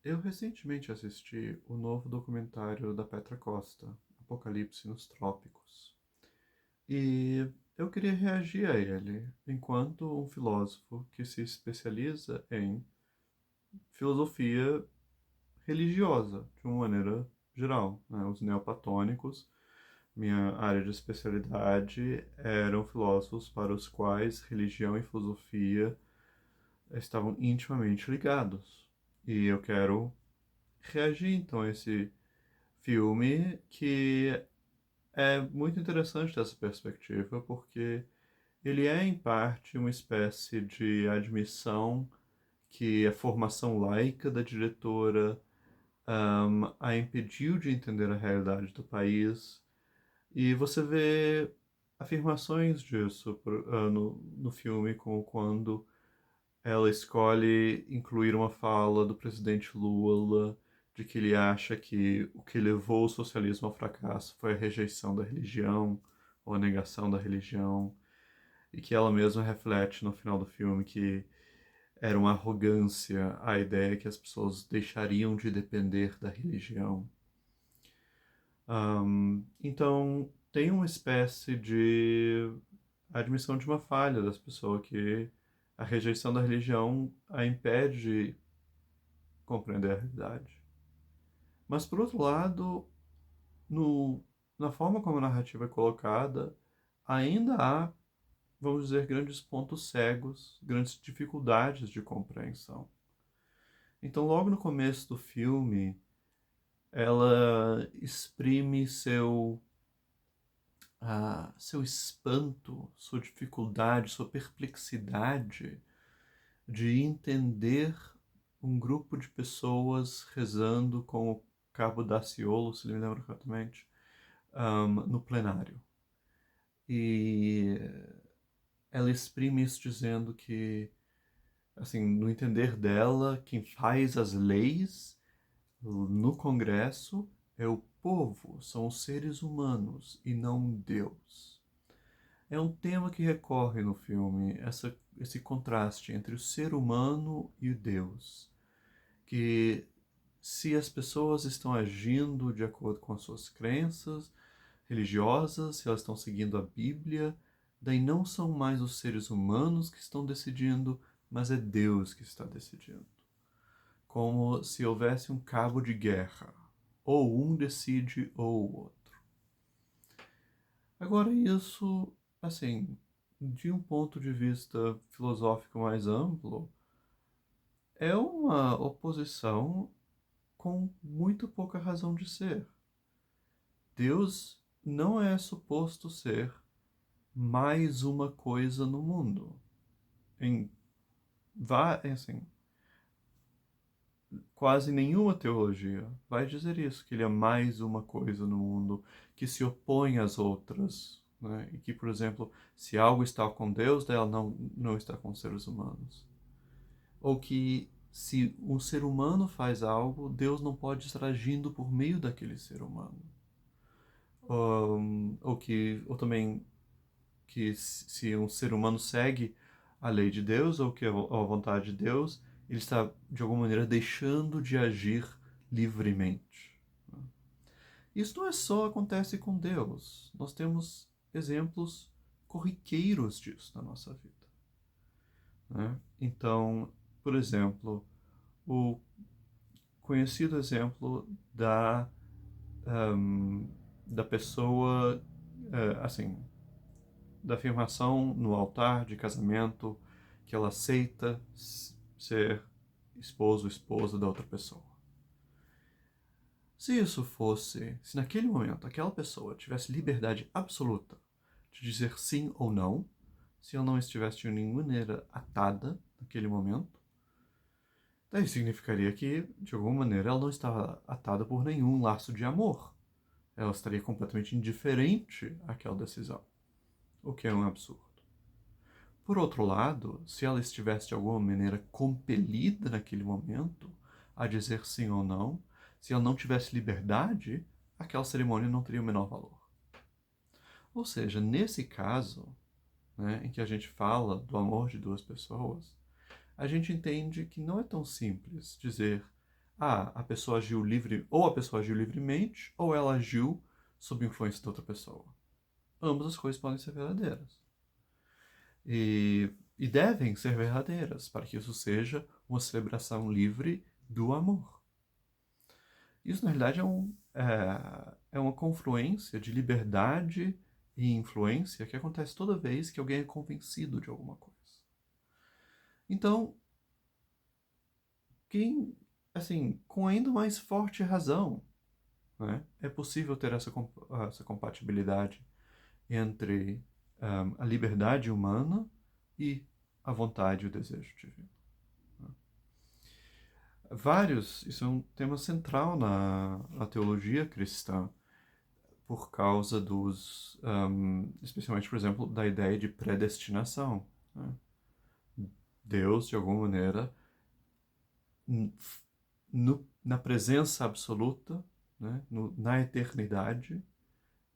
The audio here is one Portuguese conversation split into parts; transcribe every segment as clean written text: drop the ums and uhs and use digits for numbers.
Eu recentemente assisti o novo documentário da Petra Costa, Apocalipse nos Trópicos, e eu queria reagir a ele enquanto um filósofo que se especializa em filosofia religiosa, de uma maneira geral, né? Os neoplatônicos, minha área de especialidade, eram filósofos para os quais religião e filosofia estavam intimamente ligados. E eu quero reagir então a esse filme que é muito interessante dessa perspectiva, porque ele é, em parte, uma espécie de admissão que a formação laica da diretora a impediu de entender a realidade do país. E você vê afirmações disso no filme, como quando ela escolhe incluir uma fala do presidente Lula de que ele acha que o que levou o socialismo ao fracasso foi a rejeição da religião ou a negação da religião, e que ela mesma reflete no final do filme que era uma arrogância a ideia que as pessoas deixariam de depender da religião. Então, tem uma espécie de admissão de uma falha das pessoas que a rejeição da religião a impede de compreender a realidade. Mas, por outro lado, no, na forma como a narrativa é colocada, ainda há, vamos dizer, grandes pontos cegos, grandes dificuldades de compreensão. Então, logo no começo do filme, ela exprime seu espanto, sua dificuldade, sua perplexidade de entender um grupo de pessoas rezando com o Cabo Daciolo, se me lembro corretamente, no plenário. E ela exprime isso dizendo que, assim, no entender dela, quem faz as leis no Congresso é o povo, são os seres humanos e não Deus. É um tema que recorre no filme, esse contraste entre o ser humano e o Deus. Que se as pessoas estão agindo de acordo com as suas crenças religiosas, se elas estão seguindo a Bíblia, daí não são mais os seres humanos que estão decidindo, mas é Deus que está decidindo. Como se houvesse um cabo de guerra. Ou um decide ou o outro. Agora, isso, assim, de um ponto de vista filosófico mais amplo, é uma oposição com muito pouca razão de ser. Deus não é suposto ser mais uma coisa no mundo. Em, assim, quase nenhuma teologia vai dizer isso, que ele é mais uma coisa no mundo, que se opõe às outras, né? E que, por exemplo, se algo está com Deus, ela não está com os seres humanos. Ou que se um ser humano faz algo, Deus não pode estar agindo por meio daquele ser humano. Ou também que se um ser humano segue a lei de Deus ou que a vontade de Deus, ele está de alguma maneira deixando de agir livremente. Isso não é só acontece com Deus. Nós temos exemplos corriqueiros disso na nossa vida, né? Então, por exemplo, o conhecido exemplo um, da pessoa, assim, da afirmação no altar de casamento que ela aceita ser esposo ou esposa da outra pessoa. Se naquele momento aquela pessoa tivesse liberdade absoluta de dizer sim ou não, se ela não estivesse de nenhuma maneira atada naquele momento, daí significaria que, de alguma maneira, ela não estava atada por nenhum laço de amor. Ela estaria completamente indiferente àquela decisão, o que é um absurdo. Por outro lado, se ela estivesse de alguma maneira compelida naquele momento a dizer sim ou não, se ela não tivesse liberdade, aquela cerimônia não teria o menor valor. Ou seja, nesse caso, né, em que a gente fala do amor de duas pessoas, a gente entende que não é tão simples dizer a pessoa agiu livre, ou a pessoa agiu livremente, ou ela agiu sob influência de outra pessoa. Ambas as coisas podem ser verdadeiras. E devem ser verdadeiras, para que isso seja uma celebração livre do amor. Isso, na realidade, é uma confluência de liberdade e influência que acontece toda vez que alguém é convencido de alguma coisa. Então, assim, com ainda mais forte razão, né, é possível ter essa compatibilidade entre a liberdade humana e a vontade e o desejo divino. Isso é um tema central na teologia cristã, por causa especialmente, por exemplo, da ideia de predestinação, né? Deus, de alguma maneira, na presença absoluta, né, na eternidade,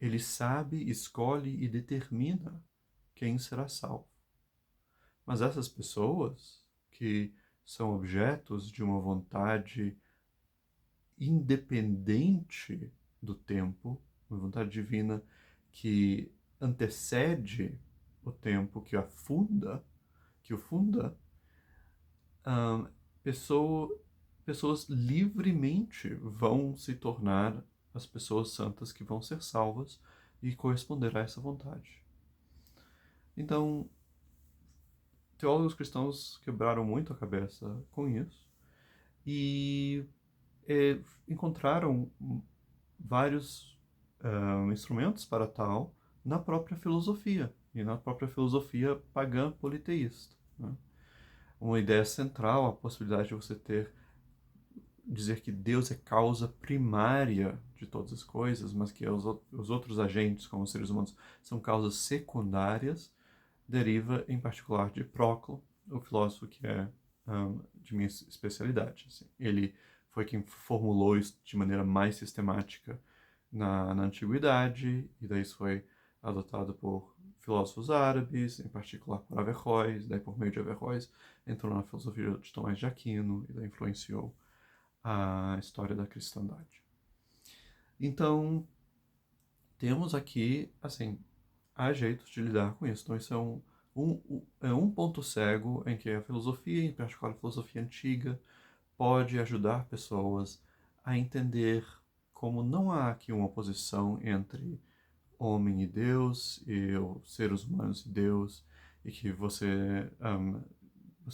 ele sabe, escolhe e determina quem será salvo. Mas essas pessoas que são objetos de uma vontade independente do tempo, uma vontade divina que antecede o tempo, que o funda, hum, pessoa, pessoas livremente vão se tornar as pessoas santas que vão ser salvas e corresponder a essa vontade. Então, teólogos cristãos quebraram muito a cabeça com isso e encontraram vários instrumentos para tal na própria filosofia e na própria filosofia pagã politeísta, né? Uma ideia central, a possibilidade de você dizer que Deus é causa primária de todas as coisas, mas que os outros agentes, como os seres humanos, são causas secundárias, deriva em particular de Proclo, o filósofo que é de minha especialidade. Assim. Ele foi quem formulou isso de maneira mais sistemática na antiguidade, e daí isso foi adotado por filósofos árabes, em particular por Averroes, daí por meio de Averroes entrou na filosofia de Tomás de Aquino, e daí influenciou a história da cristandade. Então, temos aqui, assim, há jeitos de lidar com isso. Então, isso é um ponto cego em que a filosofia, em particular a filosofia antiga, pode ajudar pessoas a entender como não há aqui uma oposição entre homem e Deus, e os seres humanos e Deus, e que você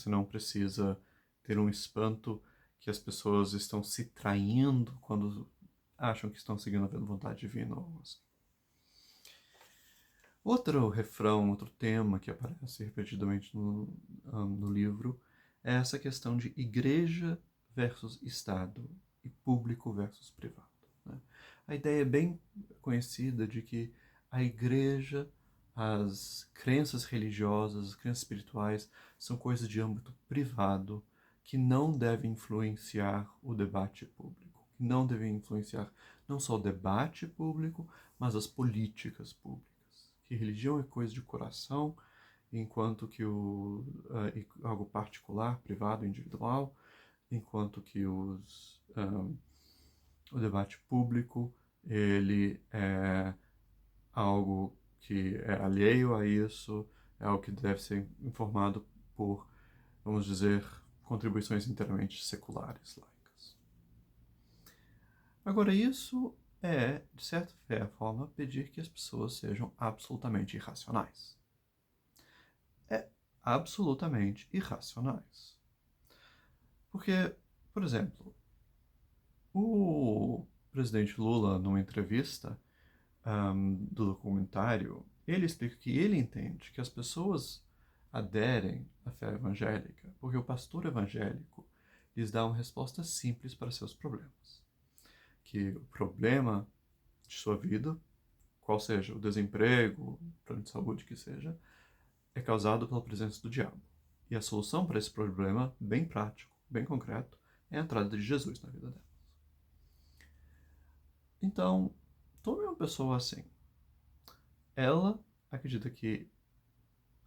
não precisa ter um espanto que as pessoas estão se traindo quando acham que estão seguindo a vontade divina. Outro refrão, outro tema que aparece repetidamente no livro é essa questão de igreja versus Estado e público versus privado, né? A ideia é bem conhecida de que a igreja, as crenças religiosas, as crenças espirituais são coisas de âmbito privado que não devem influenciar o debate público, que não devem influenciar não só o debate público, mas as políticas públicas. Que religião é coisa de coração, enquanto que algo particular, privado, individual, enquanto que o debate público ele é algo que é alheio a isso, é algo que deve ser informado por, vamos dizer, contribuições inteiramente seculares, laicas. Agora, isso é, de certa forma, pedir que as pessoas sejam absolutamente irracionais. Absolutamente irracionais. Porque, por exemplo, o presidente Lula, numa entrevista do documentário, ele explica que ele entende que as pessoas aderem à fé evangélica porque o pastor evangélico lhes dá uma resposta simples para seus problemas. Que o problema de sua vida, qual seja o desemprego, o plano de saúde que seja, é causado pela presença do diabo. E a solução para esse problema, bem prático, bem concreto, é a entrada de Jesus na vida delas. Então, tome uma pessoa assim. Ela acredita que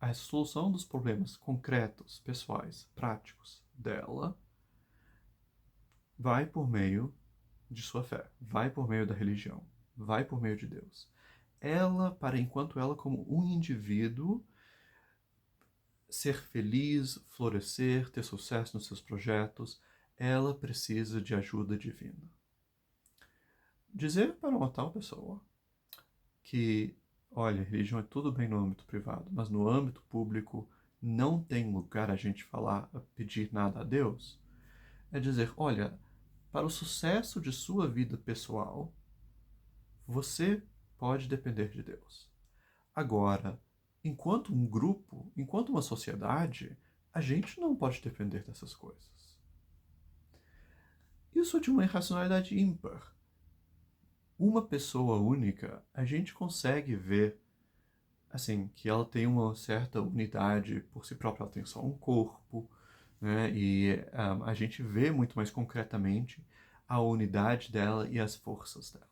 a solução dos problemas concretos, pessoais, práticos dela vai por meio de sua fé, vai por meio da religião, vai por meio de Deus. Ela, para enquanto ela como um indivíduo, ser feliz, florescer, ter sucesso nos seus projetos, ela precisa de ajuda divina. Dizer para uma tal pessoa que, olha, religião é tudo bem no âmbito privado, mas no âmbito público não tem lugar a gente falar, a pedir nada a Deus, é dizer, olha, para o sucesso de sua vida pessoal, você pode depender de Deus. Agora, enquanto um grupo, enquanto uma sociedade, a gente não pode depender dessas coisas. Isso é de uma irracionalidade ímpar. Uma pessoa única, a gente consegue ver, assim, que ela tem uma certa unidade por si própria, ela tem só um corpo, né? E a gente vê muito mais concretamente a unidade dela e as forças dela.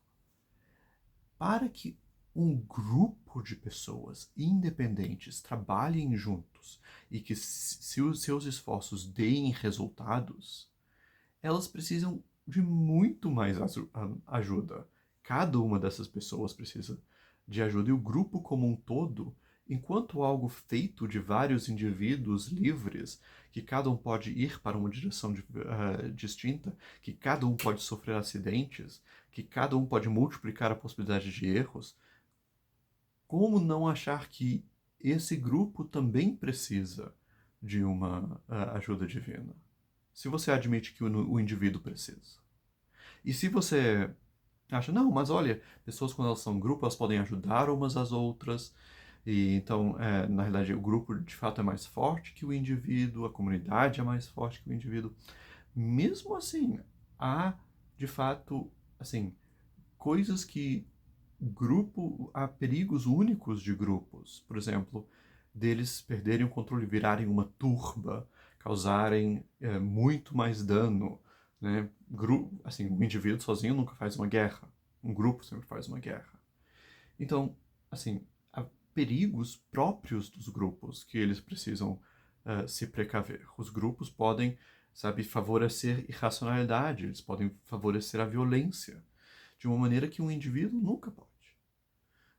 Para que um grupo de pessoas independentes trabalhem juntos e que se os seus esforços deem resultados, elas precisam de muito mais ajuda. Cada uma dessas pessoas precisa de ajuda e o grupo como um todo, enquanto algo feito de vários indivíduos livres, que cada um pode ir para uma direção distinta, que cada um pode sofrer acidentes, que cada um pode multiplicar a possibilidade de erros, como não achar que esse grupo também precisa de uma ajuda divina? Se você admite que o indivíduo precisa. E se você acha, não, mas olha, pessoas quando elas são grupo, elas podem ajudar umas às outras, e então, na realidade, o grupo de fato é mais forte que o indivíduo, a comunidade é mais forte que o indivíduo. Mesmo assim, há, de fato, assim, coisas que há perigos únicos de grupos. Por exemplo, deles perderem o controle, virarem uma turba, causarem muito mais dano, né? Assim, um indivíduo sozinho nunca faz uma guerra. Um grupo sempre faz uma guerra. Então, assim, há perigos próprios dos grupos que eles precisam se precaver. Os grupos podem, sabe, favorecer irracionalidade, eles podem favorecer a violência de uma maneira que um indivíduo nunca pode.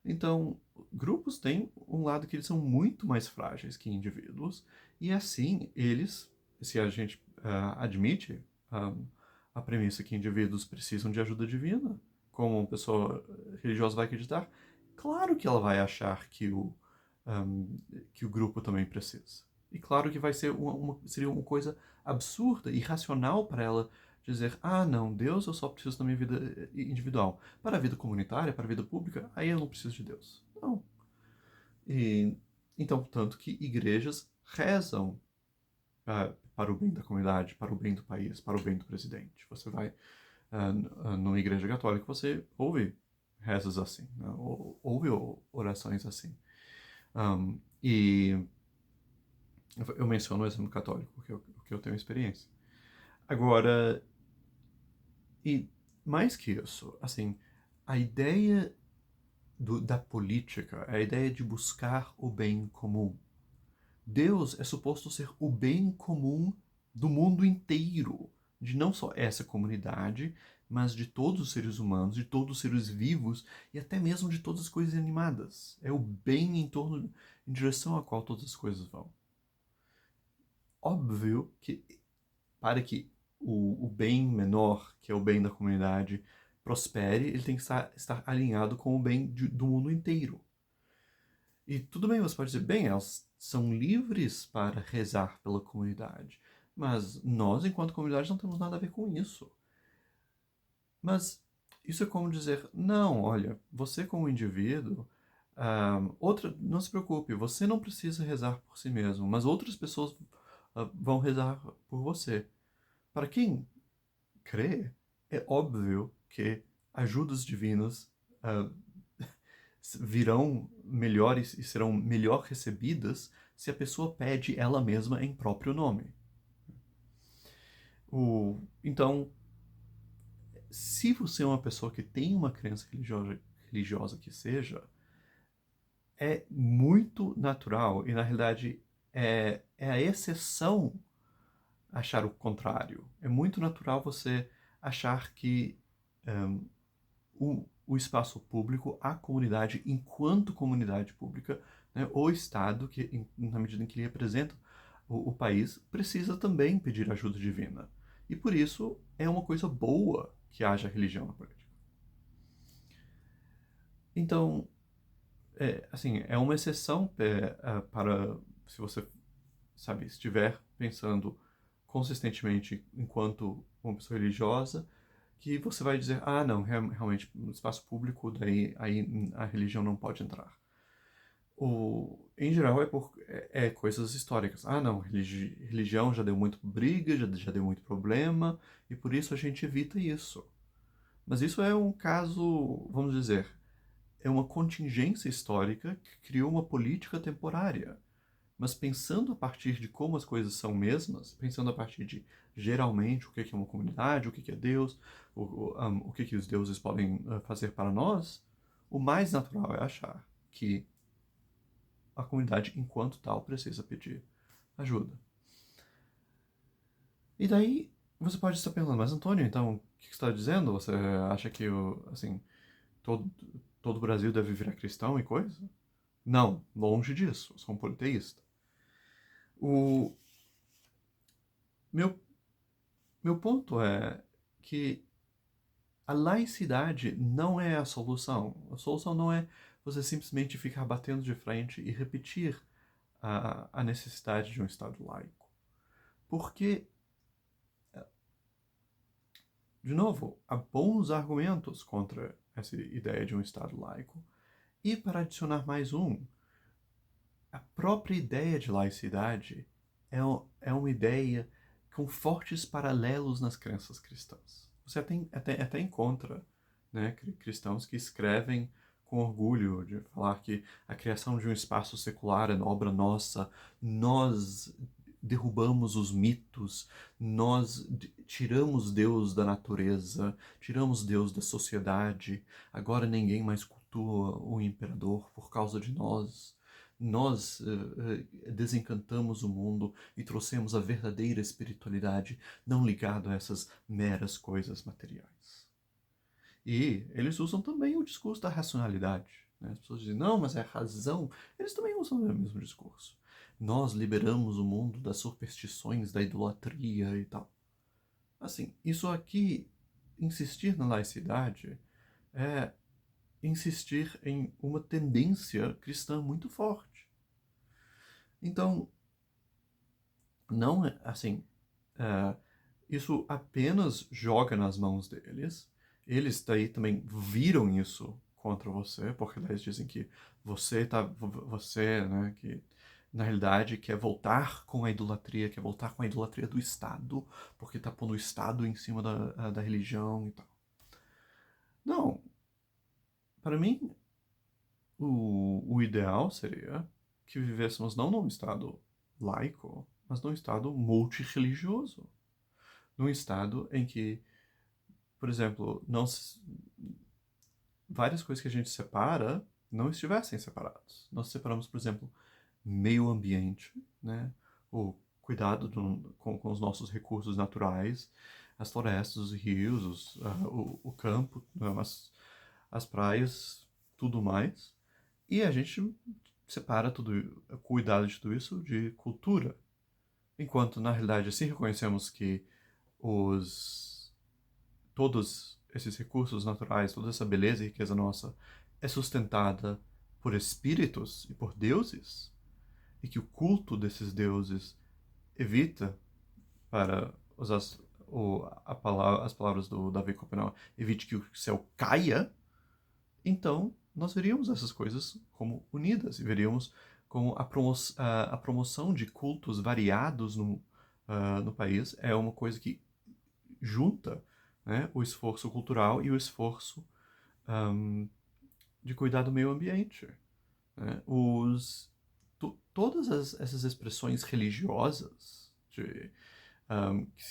Então, grupos têm um lado que eles são muito mais frágeis que indivíduos, e assim, eles, se a gente admite a premissa que indivíduos precisam de ajuda divina, como uma pessoa religiosa vai acreditar, claro que ela vai achar que o grupo também precisa. E claro que vai ser seria uma coisa absurda, irracional para ela dizer, ah, não, Deus eu só preciso da minha vida individual. Para a vida comunitária, para a vida pública, aí eu não preciso de Deus. Não. E, então, tanto que igrejas rezam para o bem da comunidade, para o bem do país, para o bem do presidente. Você vai numa igreja católica, você ouve rezas assim, né? Ouve orações assim. E eu menciono o exemplo católico, porque eu tenho experiência. Agora, e mais que isso, assim, a ideia da política, a ideia de buscar o bem comum. Deus é suposto ser o bem comum do mundo inteiro, de não só essa comunidade, mas de todos os seres humanos, de todos os seres vivos e até mesmo de todas as coisas animadas. É o bem em direção a qual todas as coisas vão. Óbvio que para que o bem menor, que é o bem da comunidade, prospere, ele tem que estar alinhado com o bem do mundo inteiro. E tudo bem, você pode dizer, bem, elas são livres para rezar pela comunidade, mas nós, enquanto comunidade, não temos nada a ver com isso. Mas isso é como dizer, não, olha, você como indivíduo, não se preocupe, você não precisa rezar por si mesmo, mas outras pessoas vão rezar por você. Para quem crê, é óbvio que ajudas divinas virão melhores e serão melhor recebidas se a pessoa pede ela mesma em próprio nome. Então, se você é uma pessoa que tem uma crença religiosa que seja, é muito natural e, na realidade, é a exceção achar o contrário. É muito natural você achar que o espaço público, a comunidade, enquanto comunidade pública, né, o Estado, que na medida em que ele representa o país, precisa também pedir ajuda divina. E por isso é uma coisa boa que haja religião na política. Então, assim, é uma exceção para, se você, sabe, estiver pensando consistentemente enquanto uma pessoa religiosa, que você vai dizer, ah, não, realmente, no espaço público, daí aí a religião não pode entrar. Em geral, é coisas históricas. Ah, não, religião já deu muito briga, já deu muito problema, e por isso a gente evita isso. Mas isso é um caso, vamos dizer, é uma contingência histórica que criou uma política temporária. Mas pensando a partir de como as coisas são mesmas, pensando a partir de geralmente o que é uma comunidade, o que é Deus, o que os deuses podem fazer para nós, o mais natural é achar que a comunidade, enquanto tal, precisa pedir ajuda. E daí você pode estar pensando, mas Antônio, então, o que você está dizendo? Você acha que assim, todo, todo o Brasil deve virar cristão e coisa? Não, longe disso, eu sou um politeísta. O meu, meu ponto é que a laicidade não é a solução. A solução não é você simplesmente ficar batendo de frente e repetir a necessidade de um Estado laico. Porque, de novo, há bons argumentos contra essa ideia de um Estado laico. E, para adicionar mais um, a própria ideia de laicidade é uma ideia com fortes paralelos nas crenças cristãs. Você até encontra, né, cristãos que escrevem com orgulho de falar que a criação de um espaço secular é obra nossa, nós derrubamos os mitos, nós tiramos Deus da natureza, tiramos Deus da sociedade, agora ninguém mais cultua o imperador por causa de nós. Nós desencantamos o mundo e trouxemos a verdadeira espiritualidade, não ligado a essas meras coisas materiais. E eles usam também o discurso da racionalidade. Né? As pessoas dizem, não, mas é razão. Eles também usam o mesmo discurso. Nós liberamos o mundo das superstições, da idolatria e tal. Assim, isso aqui, insistir na laicidade, é insistir em uma tendência cristã muito forte. Então, não é assim, isso apenas joga nas mãos deles. Eles daí também viram isso contra você, porque daí eles dizem que você, né, que na realidade quer voltar com a idolatria, quer voltar com a idolatria do Estado, porque tá pondo o Estado em cima da religião e tal. Não, para mim, o ideal seria que vivêssemos não num Estado laico, mas num Estado multirreligioso. Num Estado em que, por exemplo, várias coisas que a gente separa não estivessem separadas. Nós separamos, por exemplo, meio ambiente, né? O cuidado com os nossos recursos naturais, as florestas, os rios, o campo, as praias, tudo mais. E a gente separa cuidado de tudo isso de cultura. Enquanto, na realidade, assim reconhecemos que todos esses recursos naturais, toda essa beleza e riqueza nossa é sustentada por espíritos e por deuses, e que o culto desses deuses evita, para usar as palavras do Davi Copenau, evite que o céu caia, então nós veríamos essas coisas como unidas e veríamos como a promoção de cultos variados no país é uma coisa que junta, né, o esforço cultural e o esforço de cuidar do meio ambiente. Né? Todas essas expressões religiosas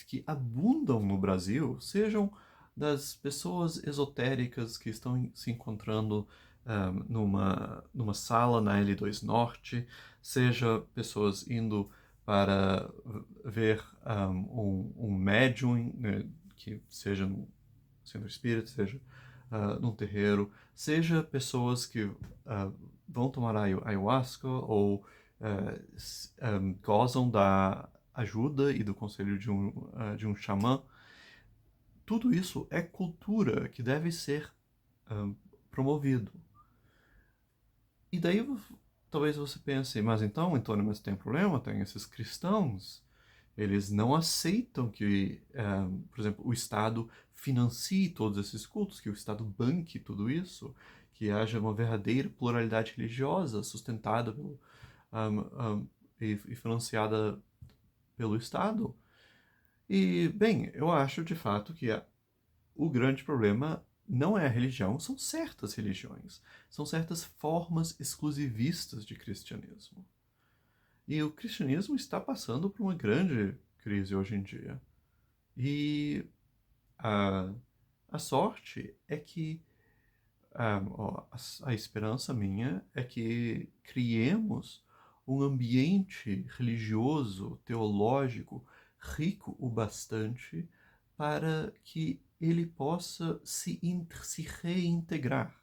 que abundam no Brasil, sejam das pessoas esotéricas que estão se encontrando numa sala na L2 Norte, seja pessoas indo para ver um médium, né, que seja no centro espírita, seja num terreiro, seja pessoas que vão tomar ayahuasca ou gozam da ajuda e do conselho de um xamã. Tudo isso é cultura que deve ser promovido. E daí talvez você pense, mas então, Antônio, mas tem problema, tem esses cristãos. Eles não aceitam que, por exemplo, o Estado financie todos esses cultos, que o Estado banque tudo isso, que haja uma verdadeira pluralidade religiosa sustentada e financiada pelo Estado. E, bem, eu acho de fato que o grande problema não é a religião, são certas religiões, são certas formas exclusivistas de cristianismo. E o cristianismo está passando por uma grande crise hoje em dia. E a, a sorte é que a esperança minha é que criemos um ambiente religioso, teológico, rico o bastante para que ele possa se reintegrar.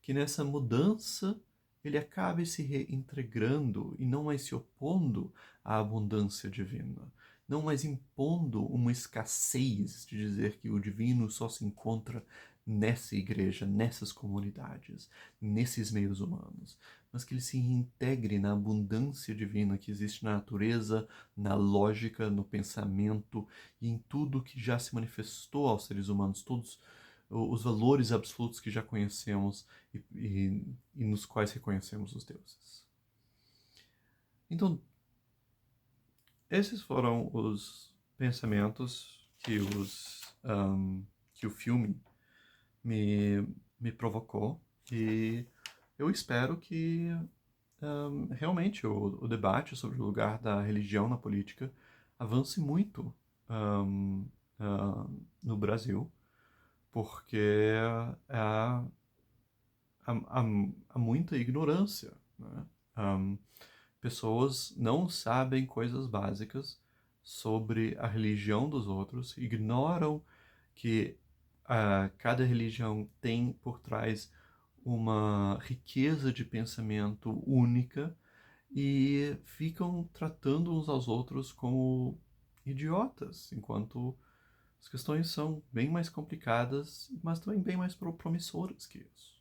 Que nessa mudança ele acabe se reintegrando e não mais se opondo à abundância divina, não mais impondo uma escassez de dizer que o divino só se encontra nessa igreja, nessas comunidades, nesses meios humanos, mas que ele se integre na abundância divina que existe na natureza, na lógica, no pensamento e em tudo que já se manifestou aos seres humanos, todos os valores absolutos que já conhecemos e nos quais reconhecemos os deuses. Então, esses foram os pensamentos que o filme me provocou, e eu espero que realmente o debate sobre o lugar da religião na política avance muito no Brasil, porque há muita ignorância, né? Pessoas não sabem coisas básicas sobre a religião dos outros, ignoram que cada religião tem por trás uma riqueza de pensamento única e ficam tratando uns aos outros como idiotas, enquanto as questões são bem mais complicadas, mas também bem mais promissoras que isso.